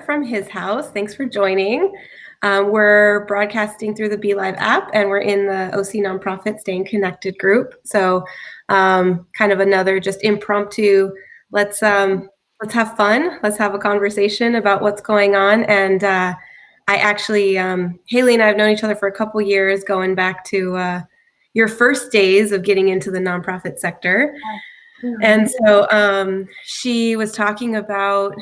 from his house. Thanks for joining. We're broadcasting through the Be Live app, and we're in the OC Nonprofit Staying Connected group. So, kind of another just impromptu. Let's have fun. Let's have a conversation about what's going on. And I actually, Haley and I have known each other for a couple years, going back to your first days of getting into the nonprofit sector. And so she was talking about,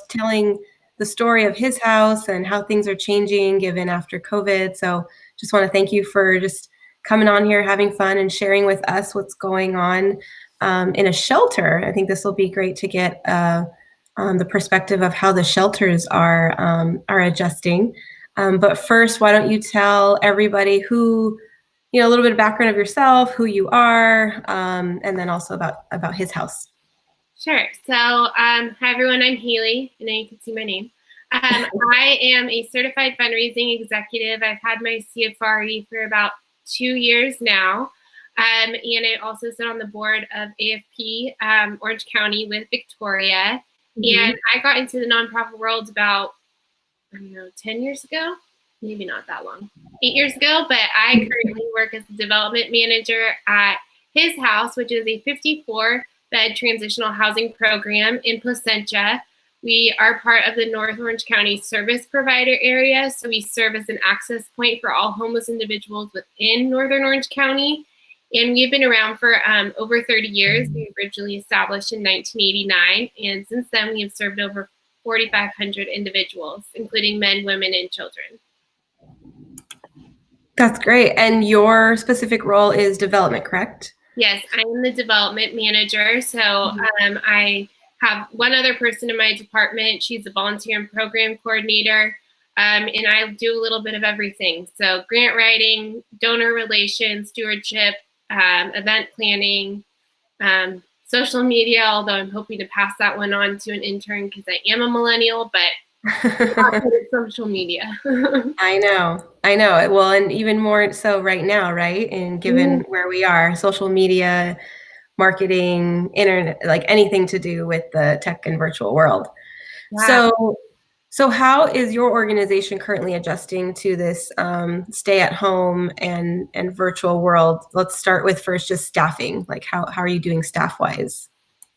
telling the story of his house and how things are changing given after COVID. So just want to thank you for just coming on here, having fun, and sharing with us what's going on in a shelter. I think this will be great to get the perspective of how the shelters are adjusting. But first, why don't you tell everybody a little bit of background of yourself, who you are, and then also about his house. Sure. So, hi everyone, I'm Haley. I know you can see my name. I am a certified fundraising executive. I've had my CFRE for about 2 years now. And I also sit on the board of AFP Orange County with Victoria. Mm-hmm. And I got into the nonprofit world about, 10 years ago. Maybe not that long, 8 years ago, but I currently work as a development manager at his house, which is a 54-bed transitional housing program in Placentia. We are part of the North Orange County service provider area, so we serve as an access point for all homeless individuals within Northern Orange County. And we've been around for over 30 years. We originally established in 1989, and since then we have served over 4,500 individuals, including men, women, and children. That's great. And your specific role is development, correct? Yes, I'm the development manager. So I have one other person in my department. She's a volunteer and program coordinator. And I do a little bit of everything. So grant writing, donor relations, stewardship, event planning, social media, although I'm hoping to pass that one on to an intern because I am a millennial, but social media. I know. Well, and even more so right now, right? And given where we are, social media, marketing, internet, like anything to do with the tech and virtual world. Wow. So how is your organization currently adjusting to this stay at home and virtual world? Let's start with first just staffing. Like how are you doing staff wise?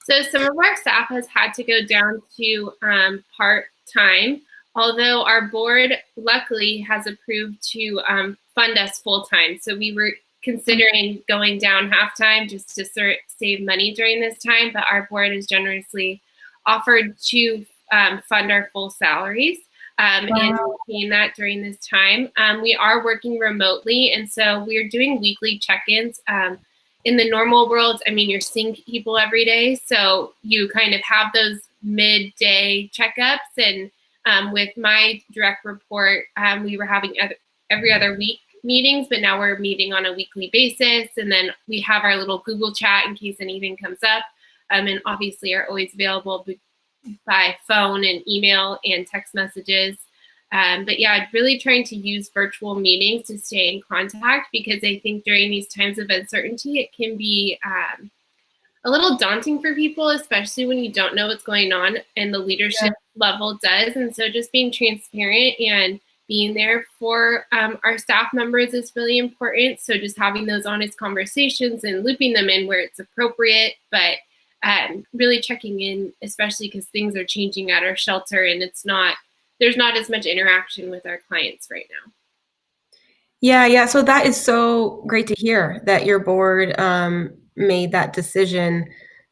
So some of our staff has had to go down to part-time, although our board luckily has approved to fund us full-time. So we were considering going down half-time just to save money during this time, but our board has generously offered to fund our full salaries and maintain that during this time. We are working remotely, and so we're doing weekly check-ins. In the normal world, you're seeing people every day, so you kind of have those midday checkups. And with my direct report, we were having every other week meetings, but now we're meeting on a weekly basis. And then we have our little Google chat in case anything comes up, and obviously are always available by phone and email and text messages. But yeah, really trying to use virtual meetings to stay in contact, because I think during these times of uncertainty, it can be a little daunting for people, especially when you don't know what's going on and the leadership level does. And so just being transparent and being there for our staff members is really important. So just having those honest conversations and looping them in where it's appropriate, but really checking in, especially because things are changing at our shelter and there's not as much interaction with our clients right now. Yeah. So that is so great to hear that your board made that decision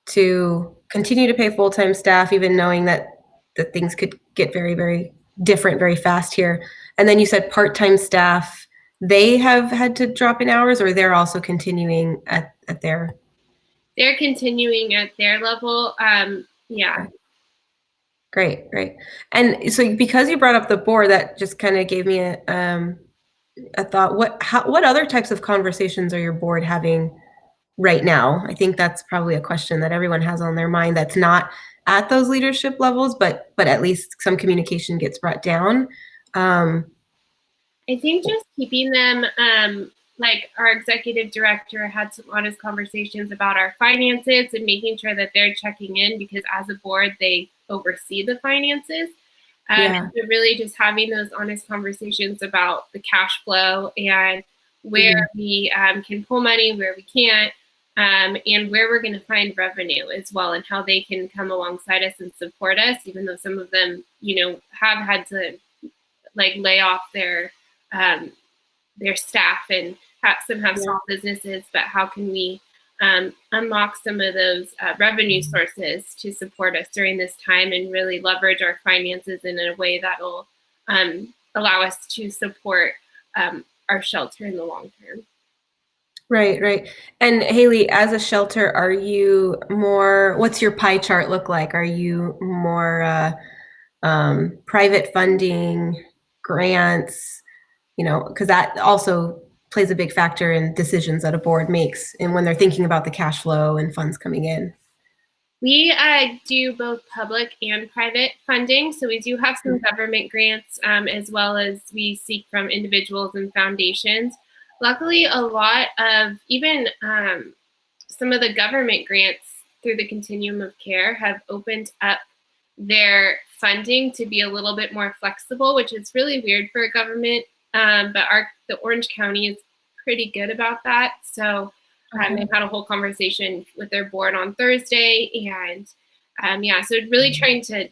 to continue to pay full-time staff, even knowing that things could get very, very different very fast here. And then you said part-time staff, they have had to drop in hours, or they're also continuing at their... They're continuing at their level. Yeah. Great. And so because you brought up the board, that just kind of gave me a thought. What other types of conversations are your board having right now? I think that's probably a question that everyone has on their mind that's not at those leadership levels, but at least some communication gets brought down. I think just keeping them, like our executive director had some honest conversations about our finances and making sure that they're checking in, because as a board, they oversee the finances. Yeah. So really just having those honest conversations about the cash flow and where we can pull money, where we can't, and where we're going to find revenue as well, and how they can come alongside us and support us, even though some of them, have had to like lay off their staff and some have small businesses, but how can we unlock some of those revenue sources to support us during this time and really leverage our finances in a way that'll allow us to support our shelter in the long term. Right, right. And Haley, as a shelter, are you what's your pie chart look like? Are you more private funding, grants, because that also plays a big factor in decisions that a board makes and when they're thinking about the cash flow and funds coming in? We do both public and private funding. So we do have some government grants as well as we seek from individuals and foundations. Luckily, a lot of even some of the government grants through the continuum of care have opened up their funding to be a little bit more flexible, which is really weird for a government. But the Orange County is pretty good about that. So they had a whole conversation with their board on Thursday, and so really trying to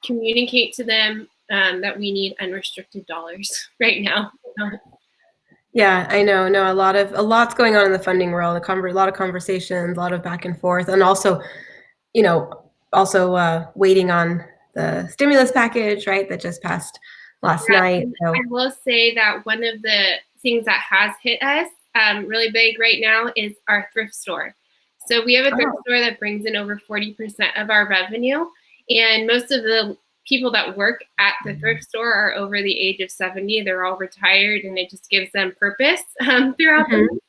communicate to them that we need unrestricted dollars right now. Yeah, I know. No, a lot's going on in the funding world. A lot of conversations, a lot of back and forth, and also, waiting on the stimulus package, right? That just passed last night. So. I will say that one of the things that has hit us really big right now is our thrift store. So we have a thrift store that brings in over 40% of our revenue, and most of the people that work at the thrift store are over the age of 70. They're all retired, and it just gives them purpose throughout the week.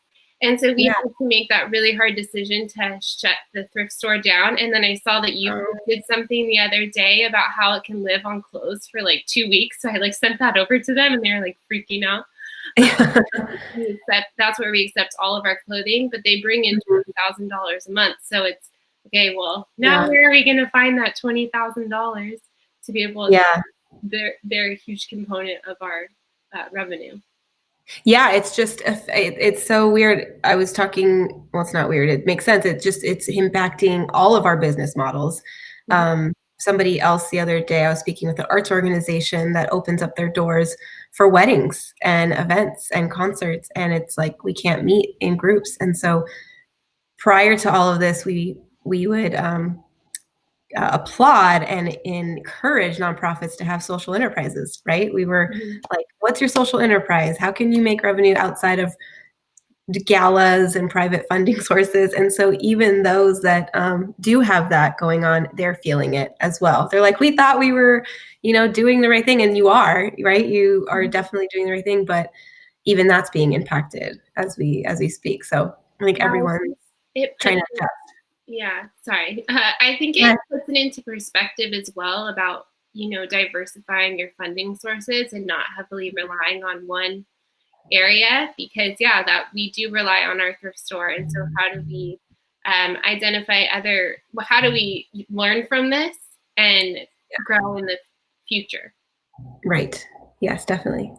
And so we had to make that really hard decision to shut the thrift store down. And then I saw that you did something the other day about how it can live on clothes for like 2 weeks. So I sent that over to them, and they were like freaking out. That's where we accept all of our clothing, but they bring in $20,000 a month. So it's okay. Well, now where are we going to find that $20,000 to be able to? They're a huge component of our revenue. Yeah, it's just it's so weird. I was talking. Well, it's not weird. It makes sense. It's impacting all of our business models. Somebody else the other day, I was speaking with an arts organization that opens up their doors for weddings and events and concerts, and it's like we can't meet in groups. And so, prior to all of this, we would applaud and encourage nonprofits to have social enterprises, right? We were like, what's your social enterprise? How can you make revenue outside of galas and private funding sources? And so even those that do have that going on, they're feeling it as well. They're like, we thought we were, doing the right thing. And you are, right? You are definitely doing the right thing, but even that's being impacted as we speak. So I think everyone's trying to adjust. Yeah, sorry. I think it puts it into perspective as well about, diversifying your funding sources and not heavily relying on one area, because that we do rely on our thrift store. And so how do we identify how do we learn from this and grow in the future? Right. Yes, definitely.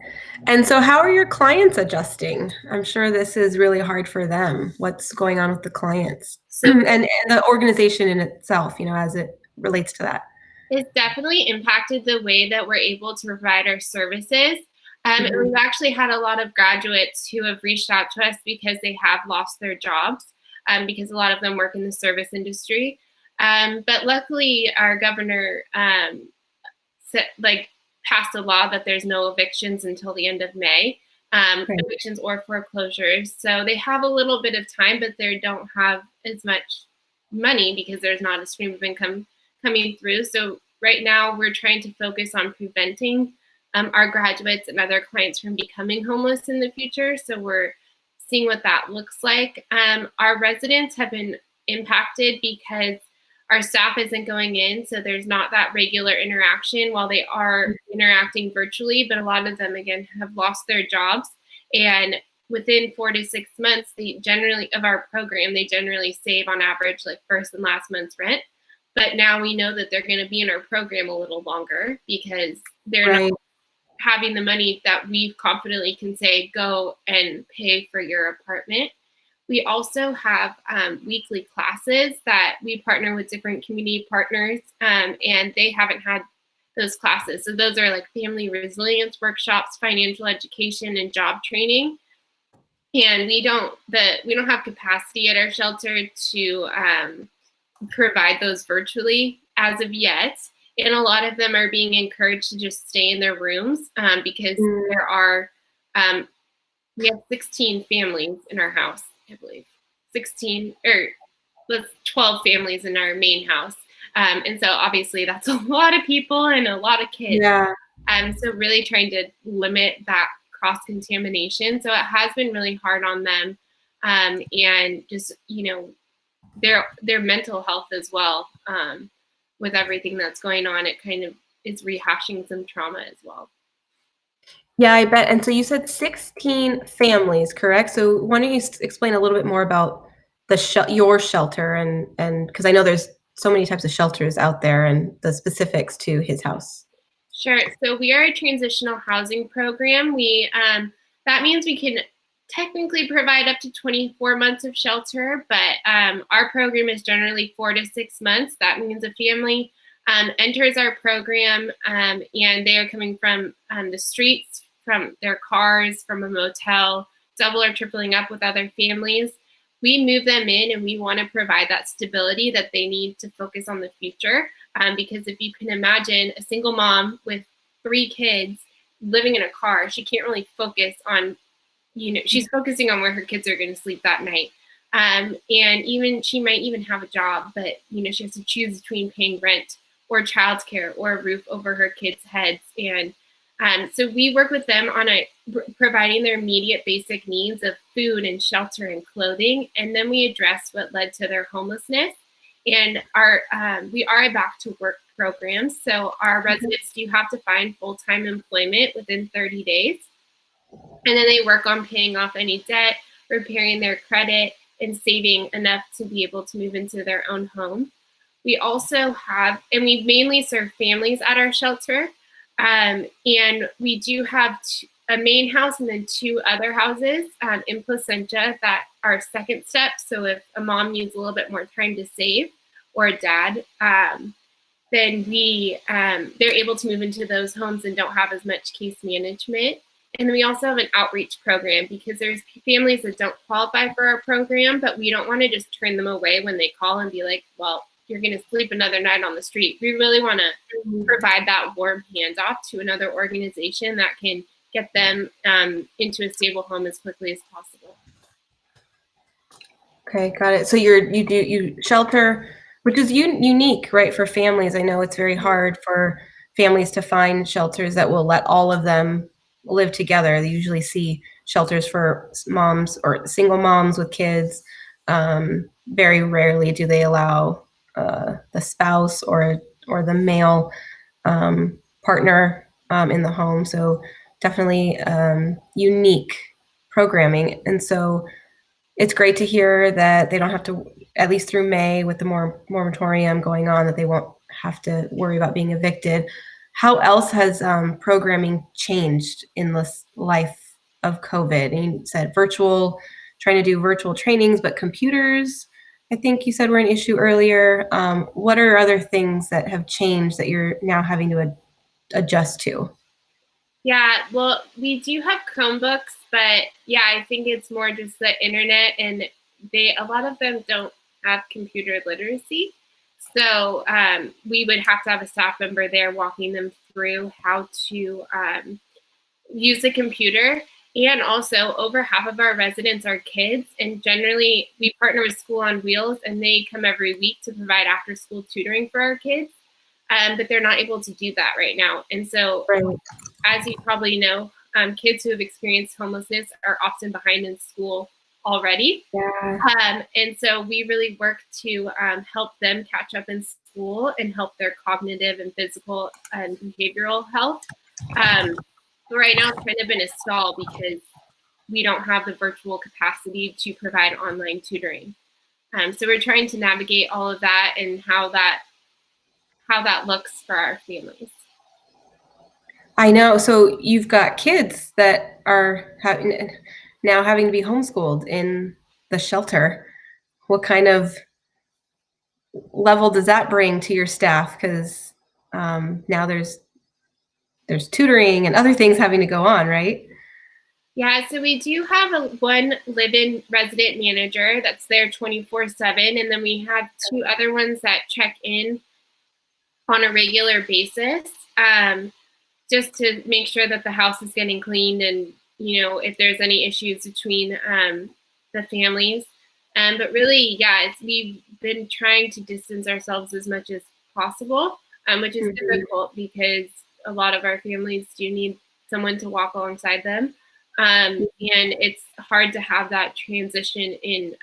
And so how are your clients adjusting? I'm sure this is really hard for them. What's going on with the clients and the organization in itself, as it relates to that? It's definitely impacted the way that we're able to provide our services. And we've actually had a lot of graduates who have reached out to us because they have lost their jobs, because a lot of them work in the service industry. But luckily, our governor passed a law that there's no evictions until the end of May, evictions or foreclosures. So they have a little bit of time, but they don't have as much money because there's not a stream of income coming through. So right now we're trying to focus on preventing our graduates and other clients from becoming homeless in the future. So we're seeing what that looks like. Our residents have been impacted because our staff isn't going in, so there's not that regular interaction while they are interacting virtually. But a lot of them, again, have lost their jobs. And within 4 to 6 months, they generally save on average like first and last month's rent. But now we know that they're going to be in our program a little longer because they're not having the money that we confidently can say, go and pay for your apartment. We also have weekly classes that we partner with different community partners, and they haven't had those classes. So those are like family resilience workshops, financial education, and job training. And we don't have capacity at our shelter to provide those virtually as of yet. And a lot of them are being encouraged to just stay in their rooms because there are, we have 16 families in our house, I believe. 16 or 12 families in our main house. And so obviously that's a lot of people and a lot of kids. Yeah. So really trying to limit that cross-contamination. So it has been really hard on them. And just, their mental health as well. With everything that's going on, it kind of is rehashing some trauma as well. Yeah, I bet. And so you said 16 families, correct? So why don't you explain a little bit more about your shelter and because I know there's so many types of shelters out there and the specifics to his house. Sure. So we are a transitional housing program. That means we can technically provide up to 24 months of shelter, but our program is generally 4 to 6 months. That means a family enters our program and they are coming from the streets, from their cars, from a motel, double or tripling up with other families. We move them in and we want to provide that stability that they need to focus on the future. Because if you can imagine a single mom with 3 kids living in a car, she can't really focus on, she's focusing on where her kids are going to sleep that night. And she might even have a job, but, she has to choose between paying rent or childcare or a roof over her kids' heads. And so we work with them on providing their immediate basic needs of food and shelter and clothing. And then we address what led to their homelessness. And we are a back to work program. So our residents do have to find full-time employment within 30 days. And then they work on paying off any debt, repairing their credit, and saving enough to be able to move into their own home. We also have, and we mainly serve families at our shelter. And we do have a main house and then 2 other houses in Placentia that are second step. So if a mom needs a little bit more time to save, or a dad, then they're able to move into those homes and don't have as much case management. And then we also have an outreach program because there's families that don't qualify for our program, but we don't want to just turn them away when they call and be like, well, you're going to sleep another night on the street. We really want to provide that warm handoff to another organization that can get them into a stable home as quickly as possible. Okay, got it. So you shelter, which is unique, right, for families. I know it's very hard for families to find shelters that will let all of them live together. They usually see shelters for moms or single moms with kids. Very rarely do they allow the spouse or the male partner in the home. So definitely unique programming. And so it's great to hear that they don't have to, at least through May with the moratorium going on, that they won't have to worry about being evicted. How else has programming changed in this life of COVID? And you said trying to do virtual trainings, but computers, I think you said, were an issue earlier. What are other things that have changed that you're now having to adjust to? Yeah, well, we do have Chromebooks, but yeah, I think it's more just the internet, and a lot of them don't have computer literacy. So we would have to have a staff member there walking them through how to use the computer. And also, over half of our residents are kids, and generally we partner with School on Wheels, and they come every week to provide after-school tutoring for our kids, but they're not able to do that right now. And so, as you probably know, kids who have experienced homelessness are often behind in school already. Yeah. And so we really work to help them catch up in school and help their cognitive and physical and behavioral health. Right now, it's kind of been a stall because we don't have the virtual capacity to provide online tutoring. So we're trying to navigate all of that and how that how that looks for our families. I know. So you've got kids that are now having to be homeschooled in the shelter. What kind of level does that bring to your staff? Because now there's tutoring and other things having to go on, right? Yeah, so we do have one live-in resident manager that's there 24/7, and then we have two other ones that check in on a regular basis, just to make sure that the house is getting cleaned and, if there's any issues between the families. But really, yeah, we've been trying to distance ourselves as much as possible, which is difficult because a lot of our families do need someone to walk alongside them. And it's hard to have that transition in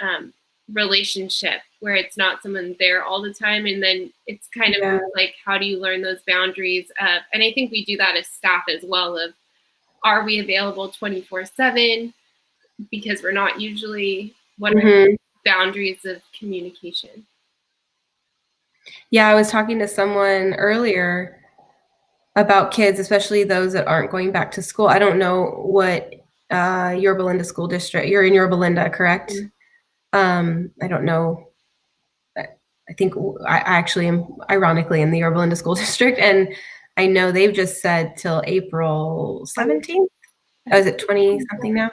relationship where it's not someone there all the time, and then it's kind of like, how do you learn those boundaries and I think we do that as staff as well, of are we available 24/7, because we're not usually. What are the boundaries of communication? Yeah, I was talking to someone earlier about kids, especially those that aren't going back to school. I don't know what Yorba Linda School District, you're in Yorba Linda, correct? I don't know. I think I actually am ironically in the Yorba Linda School District, and I know they've just said till April 17th. Oh, is it 20 something now?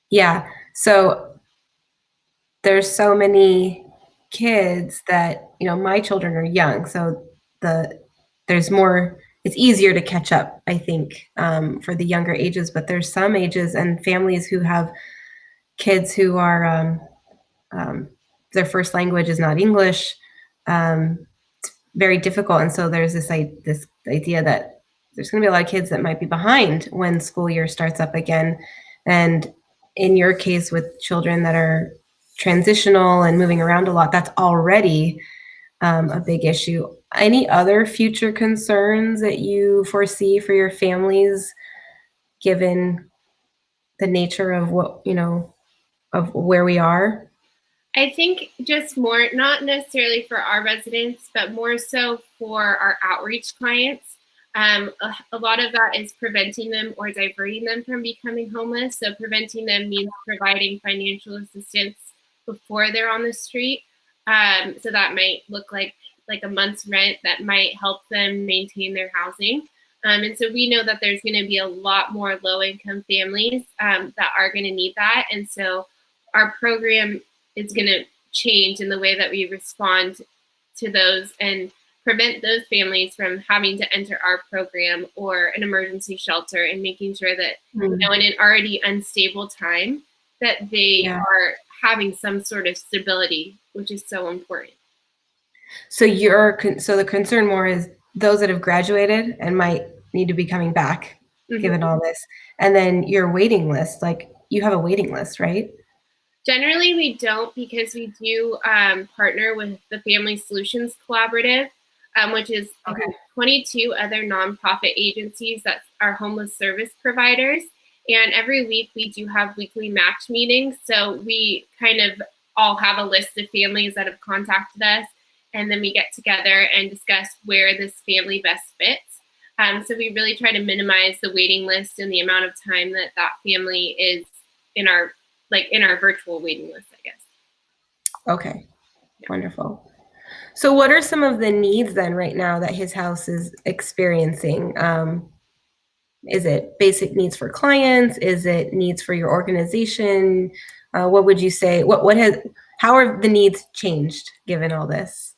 Yeah. So there's so many kids that, my children are young, so there's more, it's easier to catch up, I think, for the younger ages, but there's some ages and families who have kids who are their first language is not English. It's very difficult, and so there's this idea that there's going to be a lot of kids that might be behind when school year starts up again. And in your case, with children that are transitional and moving around a lot, that's already a big issue. Any other future concerns that you foresee for your families, given the nature of of where we are? I think just more, not necessarily for our residents, but more so for our outreach clients. A lot of that is preventing them or diverting them from becoming homeless. So preventing them means providing financial assistance before they're on the street. So that might look like a month's rent that might help them maintain their housing. And so we know that there's going to be a lot more low-income families that are going to need that. And so our program is going to change in the way that we respond to those and prevent those families from having to enter our program or an emergency shelter, and making sure that, in an already unstable time, that they are having some sort of stability, which is so important. So the concern more is those that have graduated and might need to be coming back, given all this, and then your waiting list. Like, you have a waiting list, right? Generally, we don't, because we do partner with the Family Solutions Collaborative, which is 22 other nonprofit agencies that are homeless service providers. And every week we do have weekly match meetings. So we kind of all have a list of families that have contacted us, and then we get together and discuss where this family best fits. So we really try to minimize the waiting list and the amount of time that family is in our virtual waiting list, I guess. Okay, wonderful. So what are some of the needs then right now that his house is experiencing? Is it basic needs for clients? Is it needs for your organization? What would you say? How are the needs changed given all this?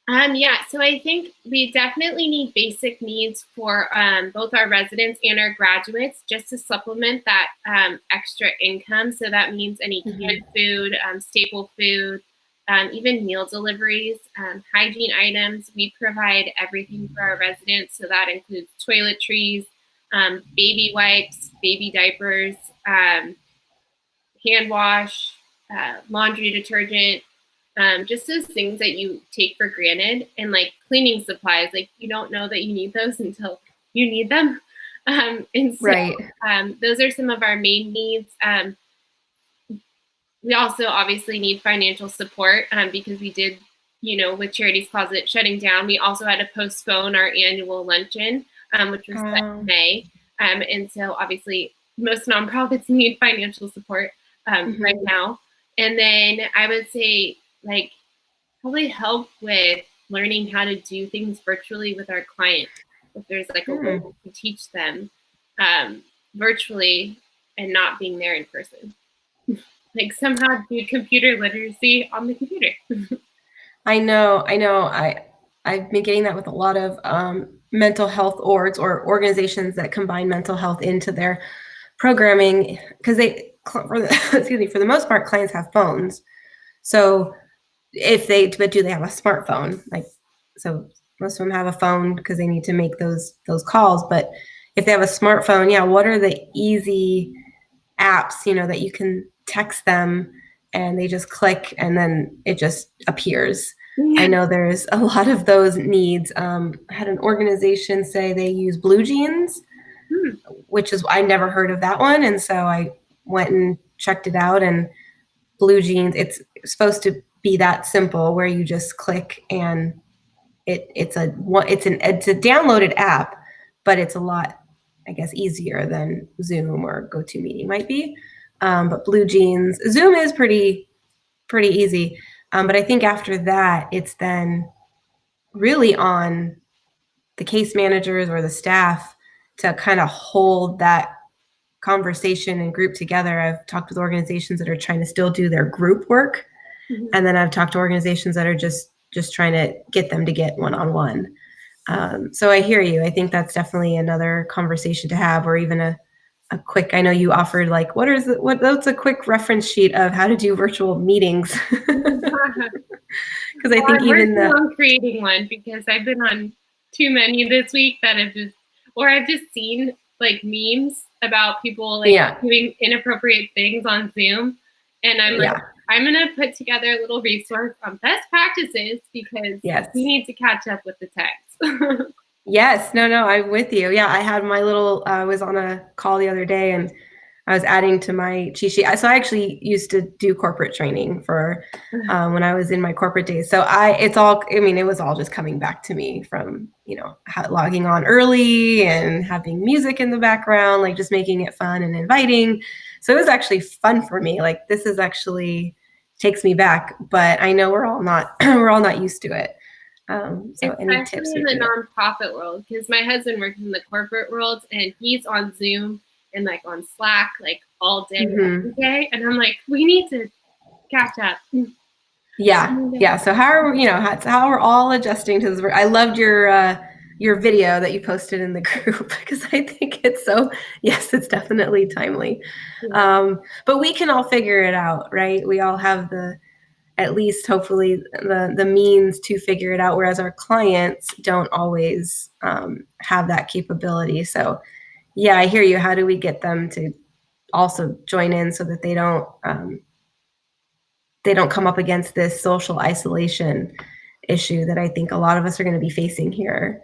Yeah, so I think we definitely need basic needs for both our residents and our graduates, just to supplement that extra income. So that means any canned food, staple food, even meal deliveries, hygiene items. We provide everything for our residents. So that includes toiletries, baby wipes, baby diapers, hand wash, laundry detergent, just those things that you take for granted, and like cleaning supplies. Like, you don't know that you need those until you need them. And so those are some of our main needs. We also obviously need financial support because we did with Charities Closet shutting down, we also had to postpone our annual luncheon, which was set in May. And so obviously most nonprofits need financial support right now. And then I would say like probably help with learning how to do things virtually with our clients. If there's like a way to teach them virtually and not being there in person. Like somehow do computer literacy on the computer. I know. I've been getting that with a lot of mental health orgs or organizations that combine mental health into their programming, because for the most part, clients have phones. So but do they have a smartphone? So most of them have a phone because they need to make those calls. But if they have a smartphone, yeah, what are the easy apps, that you can text them and they just click and then it just appears? I know there's a lot of those needs. I had an organization say they use Blue Jeans, which is, I never heard of that one. And so I went and checked it out, and Blue Jeans, it's supposed to be that simple where you just click and it's a downloaded app, but it's a lot, I guess, easier than Zoom or GoToMeeting might be. But Blue Jeans, Zoom is pretty easy. But I think after that, it's then really on the case managers or the staff to kind of hold that conversation and group together. I've talked with organizations that are trying to still do their group work. And then I've talked to organizations that are just trying to get them to get one-on-one. So I hear you. I think that's definitely another conversation to have, or even a quick, I know you offered like, what's a quick reference sheet of how to do virtual meetings? Because I think I'm creating one, because I've been on too many this week that I've just seen like memes about people like doing inappropriate things on Zoom. And I'm like, I'm going to put together a little resource on best practices, because we need to catch up with the text. Yes, no, I'm with you. Yeah, I had my I was on a call the other day and I was adding to my cheat sheet. So I actually used to do corporate training for when I was in my corporate days. So it was all just coming back to me from, logging on early and having music in the background, like just making it fun and inviting. So it was actually fun for me. Like, this is actually takes me back, but I know we're all not used to it. So any tips in the nonprofit world, because my husband works in the corporate world and he's on Zoom and like on Slack like all day, every day, and I'm like, we need to catch up. Yeah. So how are all adjusting to this? I loved your video that you posted in the group, because I think it's it's definitely timely. But we can all figure it out, right? We all have at least hopefully the means to figure it out, whereas our clients don't always have that capability. So yeah, I hear you. How do we get them to also join in so that they don't come up against this social isolation issue that I think a lot of us are going to be facing here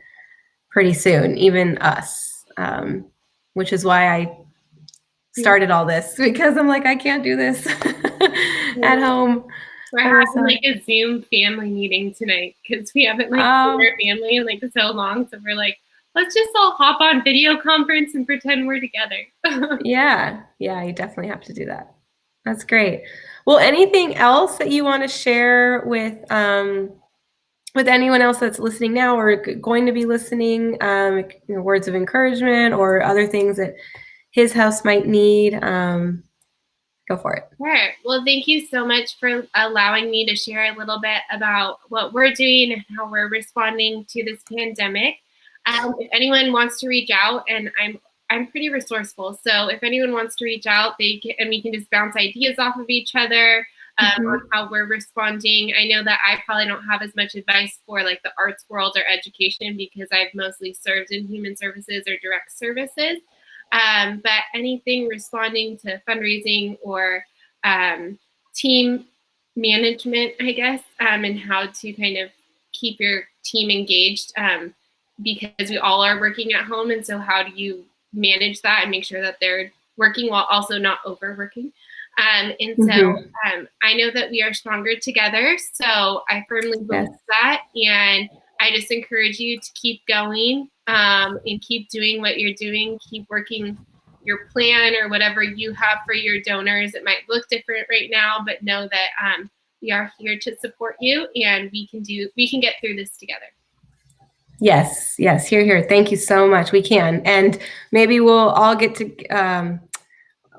pretty soon, even us, which is why I started all this, because I'm like, I can't do this at home. We're having like a Zoom family meeting tonight, because we haven't seen our family in like so long. So we're like, let's just all hop on video conference and pretend we're together. Yeah, you definitely have to do that. That's great. Well, anything else that you want to share with anyone else that's listening now or going to be listening? Words of encouragement or other things that his house might need. Go for it. Sure. Well, thank you so much for allowing me to share a little bit about what we're doing and how we're responding to this pandemic. If anyone wants to reach out, and I'm pretty resourceful, so if anyone wants to reach out, we can just bounce ideas off of each other on how we're responding. I know that I probably don't have as much advice for like the arts world or education, because I've mostly served in human services or direct services. But anything responding to fundraising or team management, I guess, and how to kind of keep your team engaged, because we all are working at home. And so how do you manage that and make sure that they're working while also not overworking? And so I know that we are stronger together. So I firmly believe that. And I just encourage you to keep going and keep doing what you're doing. Keep working your plan or whatever you have for your donors. It might look different right now, but know that we are here to support you, and we can get through this together. Yes, yes, here. Thank you so much. We can. And maybe we'll all get to,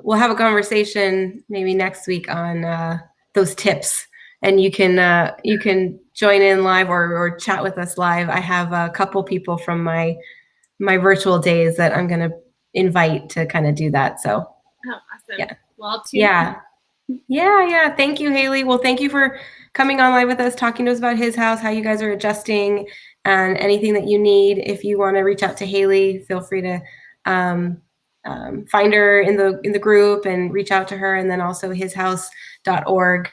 we'll have a conversation maybe next week on those tips. And you can join in live or chat with us live. I have a couple people from my virtual days that I'm going to invite to kind of do that. So, awesome. Yeah. Well, Yeah. Thank you, Haley. Well, thank you for coming on live with us, talking to us about his house, how you guys are adjusting, and anything that you need. If you want to reach out to Haley, feel free to find her in the group and reach out to her, and then also hishouse.org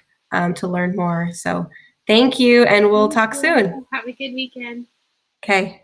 to learn more. So thank you, and we'll talk soon. Have a good weekend. Okay.